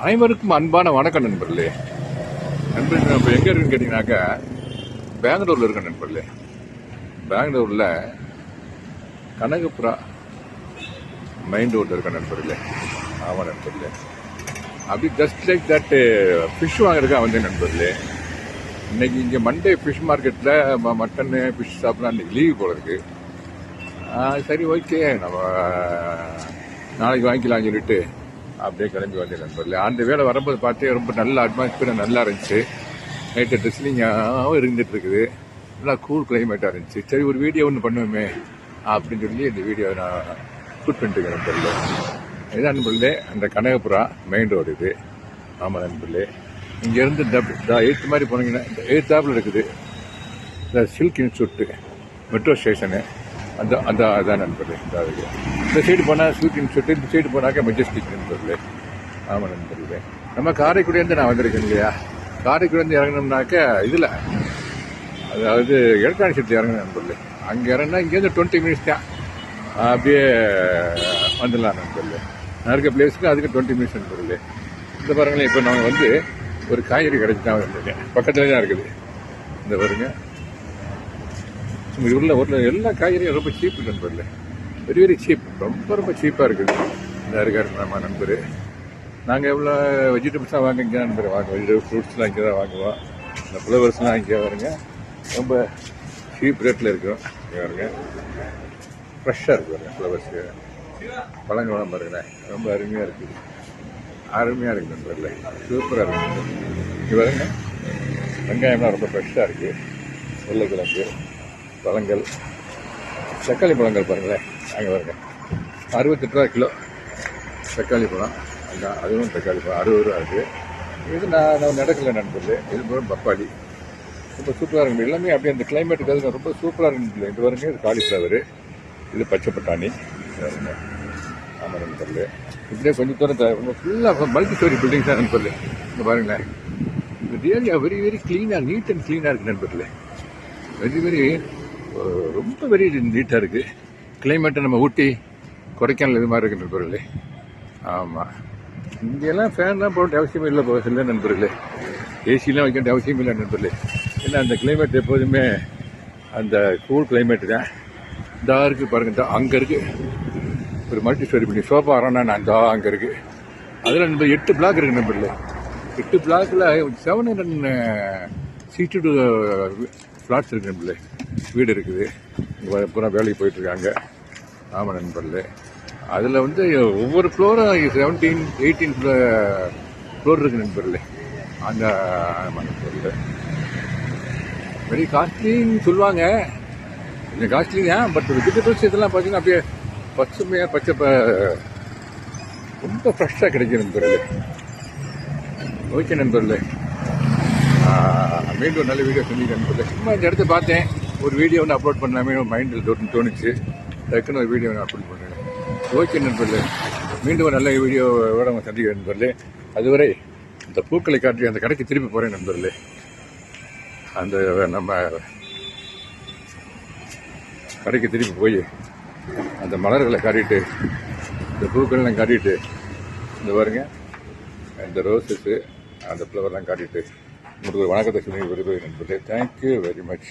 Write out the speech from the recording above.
அனைவருக்கும் அன்பான வணக்கம் நண்பர்களே. நண்பர்கள் இப்போ எங்கே இருக்குன்னு கேட்டிங்கனாக்கா பெங்களூரில் இருக்க நண்பர்களே. பெங்களூரில் கனகபுரா மெயின் ரோட்டில் இருக்க நண்பர்களே. ஆமாம் நண்பர்களே, அப்படி ஜஸ்ட் லைக் தட் ஃபிஷ் வாங்குறதுக்காக வந்தேன் நண்பர்களே. இன்னைக்கு இங்கே மண்டே ஃபிஷ் மார்க்கெட்டில் மட்டன் ஃபிஷ் சாப்பிட்லாம் இன்னைக்கு லீவு போல இருக்கு. சரி, ஓகே, நம்ம நாளைக்கு வாங்கிக்கலாம்னு சொல்லிட்டு அப்படியே கிளம்பி வந்தேன் நண்பர்களே. அந்த வேலை வரும்போது பார்த்தே ரொம்ப நல்ல அட்மாஸ்பியர் நல்லா இருந்துச்சு. நைட்டு ட்ரெஸ்லிங்காகவும் இருந்துட்டு இருக்குது. நல்லா கூல் கிளைமேட்டாக இருந்துச்சு. சரி, ஒரு வீடியோ ஒன்று பண்ணுவோமே அப்படின்னு சொல்லி இந்த வீடியோவை நான் ஷூட் பண்ணிட்டு நண்பர்களே. இதுதான் நண்பர்களே அந்த கனகபுரா மெயின் ரோடு இது. ஆமாம் நண்பர்களே, இங்கேருந்து இந்த 8th மாதிரி போனீங்கன்னா இந்த 8th ஆப்பில் இருக்குது இந்த சில்க் இன்ஸ்டியூட்டு மெட்ரோ ஸ்டேஷனு. அதான் நண்பர்களே. இந்த சைடு போனால் சில்க் இன்ஸ்டியூட், இந்த சைடு போனாக்கா மெஜஸ்டிக் நண்பர்களே. ஆமாம் நண்பர்களே, நம்ம காரைக்குடியிலேருந்து நான் வந்திருக்கேன் இல்லையா. காரைக்குடியிலேருந்து இறங்கணும்னாக்கா இதில் அதாவது எலக்ட்ரானிக் சிட்டி இறங்கணும் நண்பர்களே. அங்கே இறங்கினா இங்கேருந்து 20 minutes தான், அப்படியே வந்துடலாம் நண்பர்களே. நான் இருக்க பிளேஸுக்கு அதுக்கு 20 minutes நண்பர்களே. இந்த பாருங்களேன், இப்போ நாங்கள் வந்து ஒரு காய்கறி கடைக்கு தான் வந்திருக்கேன். பக்கத்துல தான் இருக்குது. இந்த பாருங்க, உள்ள ஒரு எல்லா காய்கறியும் ரொம்ப சீப்பு நண்பர்களே. வெரி வெரி சீப், ரொம்ப சீப்பாக இருக்குது. இந்த இருக்காரு நம்ம நண்பர். நாங்கள் எவ்வளோ வெஜிடபிள்ஸ்லாம் வாங்க இங்கே நண்பர் வெஜிடபிள் ஃப்ரூட்ஸ்லாம் இங்கே தான் வாங்குவோம். இந்த ஃப்ளவர்ஸ்லாம் இங்கே வருங்க, ரொம்ப சீப் ரேட்டில் இருக்கும். இங்கே வருங்க, ஃப்ரெஷ்ஷாக இருக்குது பாருங்க. ஃப்ளவர்ஸு பழங்கள்லாம் பாருங்களேன், ரொம்ப அருமையாக இருக்குது. அருமையாக இருக்குது நண்பர்களே, சூப்பராக இருக்குது. இங்கே பாருங்க, வெங்காயம்லாம் ரொம்ப ஃப்ரெஷ்ஷாக இருக்குது. உருளைக்கிழங்கு, பழங்கள், தக்காளி பழங்கள் பாருங்களேன். அங்கே பாருங்க, 68 ரூபா கிலோ தக்காளி பழம். அங்கே அதுவும் தக்காளி பழம் 60 ரூபா இருக்குது. இது நான் நடக்கல நண்பர்களே. இது போல பப்பாளி ரொம்ப சூப்பராக இருக்குது. எல்லாமே அப்படியே அந்த கிளைமேட்டுக்கு அது ரொம்ப சூப்பராக இருக்குது. இது பாருங்க, இது காலிஃப்ளவரு, இது பச்சை பட்டாணி பாருங்க. ஆமாம் நண்பர்களே, இப்படியே கொஞ்சம் தூரம் ஃபுல்லாக மல்டி ஸ்டோரி பில்டிங்ஸ் தான் நண்பர்களே. இங்கே பாருங்களேன், இந்த ஏரியா வெரி வெரி க்ளீனாக, நீட் அண்ட் க்ளீனாக இருக்குது நண்பர்களே. வெரி வெரி ரொம்ப வெரி நீட்டாக இருக்குது. கிளைமேட்டை நம்ம ஊட்டி கொடைக்கானல் இது மாதிரி இருக்கு நண்பர்களே. ஆமாம், இங்கெல்லாம் ஃபேன்லாம் போட அவசியமே இல்லை இல்லை நண்பர்களே. ஏசிலாம் வைக்க வேண்டிய அவசியம் இல்லை நண்பர்களே. ஏன்னா அந்த கிளைமேட் எப்போதுமே அந்த கூல் கிளைமேட்டு தான். இந்த இருக்குது பாருங்க, அங்கே இருக்குது ஒரு மல்டி ஸ்டோரி பண்ணி சோஃபா அரேனா அங்கே இருக்குது. அதில் நண்பர் 8 பிளாக் இருக்குது நண்பர்களே. 8 பிளாக்கில் 700 சீட்டு ஃப்ளாட்ஸ் இருக்குது நண்பர்களே. வீடு இருக்குது, பூரா வேலைக்கு போயிட்டுருக்காங்க. ஆமாம் நண்பர்களே, அதில் வந்து ஒவ்வொரு ஃப்ளோரும் 17, 18 ஃப்ளோர் இருக்குது நண்பர்களே. அந்த ஆமாம் நண்பர்களே, வெரி காஸ்ட்லின்னு சொல்லுவாங்க. கொஞ்சம் காஸ்ட்லி தான், பட் வெஜிடபிள்ஸ் இதெல்லாம் பார்த்தீங்கன்னா அப்படியே பசுமையாக பச்சை ரொம்ப ஃப்ரெஷ்ஷாக கிடைக்கும் நண்பர்களே. ஓகே நண்பர்களே, மீண்டும் ஒரு நல்ல வீடியோ செஞ்சு நண்பர்களே. சும்மா இந்த இடத்த பார்த்தேன், ஒரு வீடியோ ஒன்று அப்லோட் பண்ணலாமே மைண்டில் தோணுச்சு. டக்குன்னு ஒரு வீடியோ ஒன்று அப்லோட் பண்ணுறேன். ஓகே நண்பர்களே, மீண்டும் ஒரு நல்ல வீடியோவோட அவங்க சந்திக்கிறேன் நண்பர்களே. அதுவரை இந்த பூக்களை காட்டி அந்த கடைக்கு திருப்பி போகிறேன் நண்பர்களே. அந்த நம்ம கடைக்கு திருப்பி போய் அந்த மலர்களை காட்டிட்டு, இந்த பூக்கள்லாம் காட்டிட்டு, இந்த பாருங்க இந்த ரோஸஸு அந்த ஃப்ளவர்லாம் காட்டிட்டு உங்களுக்கு ஒரு வணக்கத்தை சொல்லி விரும்புகிறேன் நண்பர்களே. Thank you very much.